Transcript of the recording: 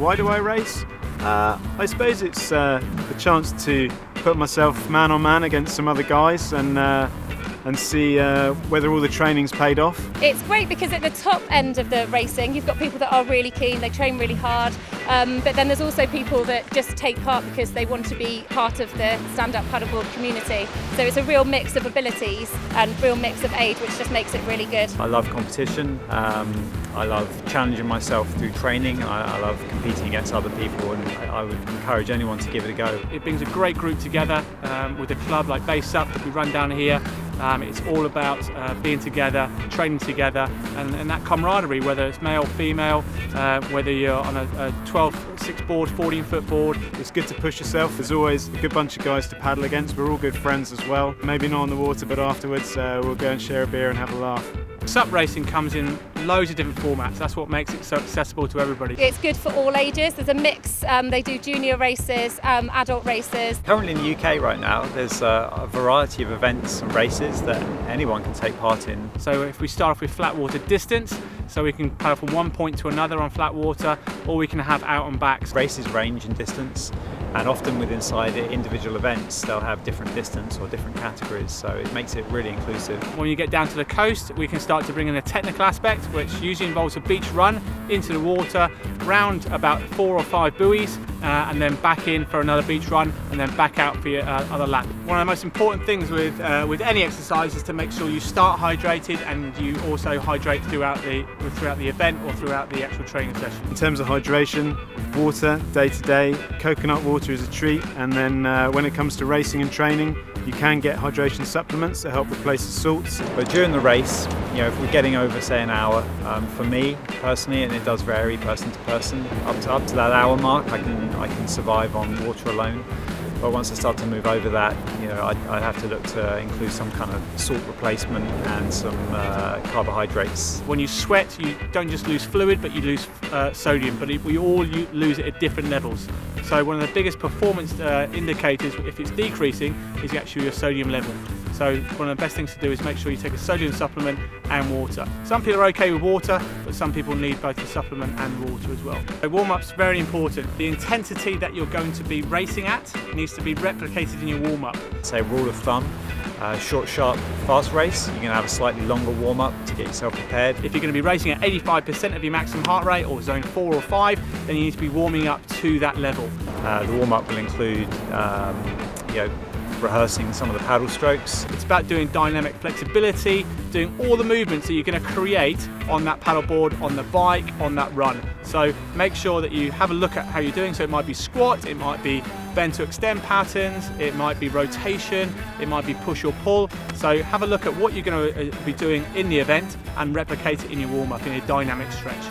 Why do I race? I suppose it's the chance to put myself man on man against some other guys and see whether all the training's paid off. It's great because at the top end of the racing you've got people that are really keen, they train really hard, but then there's also people that just take part because they want to be part of the stand-up paddleboard community. So it's a real mix of abilities and real mix of age, which just makes it really good. I love competition, I love challenging myself through training, I love competing against other people, and I would encourage anyone to give it a go. It brings a great group together with a club like SUP that we run down here. It's all about being together, training together, and that camaraderie, whether it's male, female, whether you're on a 12-6 board, 14-foot board. It's good to push yourself. There's always a good bunch of guys to paddle against. We're all good friends as well. Maybe not on the water, but afterwards we'll go and share a beer and have a laugh. SUP racing comes in loads of different formats. That's what makes it so accessible to everybody. It's good for all ages. There's a mix. They do junior races, adult races. Currently in the UK right now, there's a variety of events and races that anyone can take part in. So if we start off with flat water distance, so we can paddle from one point to another on flat water, or we can have out and backs. Races range in distance, and often within individual events they'll have different distance or different categories, so it makes it really inclusive. When you get down to the coast, we can start to bring in a technical aspect, which usually involves a beach run into the water, round about 4 or 5 buoys, and then back in for another beach run, and then back out for your other lap. One of the most important things with any exercise is to make sure you start hydrated and you also hydrate throughout the event or throughout the actual training session. In terms of hydration, water day to day, coconut water is a treat, and then when it comes to racing and training, you can get hydration supplements that help replace the salts. But during the race, if we're getting over say an hour, for me personally, and it does vary person to person, up to that hour mark I can survive on water alone. But once I start to move over that, I'd have to look to include some kind of salt replacement and some carbohydrates. When you sweat, you don't just lose fluid, but you lose sodium, but we all lose it at different levels. So one of the biggest performance indicators, if it's decreasing, is actually your sodium level. So one of the best things to do is make sure you take a sodium supplement and water. Some people are okay with water, but some people need both the supplement and water as well. So warm-up's very important. The intensity that you're going to be racing at needs to be replicated in your warm-up. Say rule of thumb, short, sharp, fast race, you're going to have a slightly longer warm-up to get yourself prepared. If you're going to be racing at 85% of your maximum heart rate, or zone 4 or 5, then you need to be warming up to that level. The warm-up will include rehearsing some of the paddle strokes. It's about doing dynamic flexibility, doing all the movements that you're going to create on that paddleboard, on the bike, on that run. So make sure that you have a look at how you're doing. So it might be squat, it might be bend to extend patterns, it might be rotation, it might be push or pull. So have a look at what you're going to be doing in the event and replicate it in your warm-up in a dynamic stretch.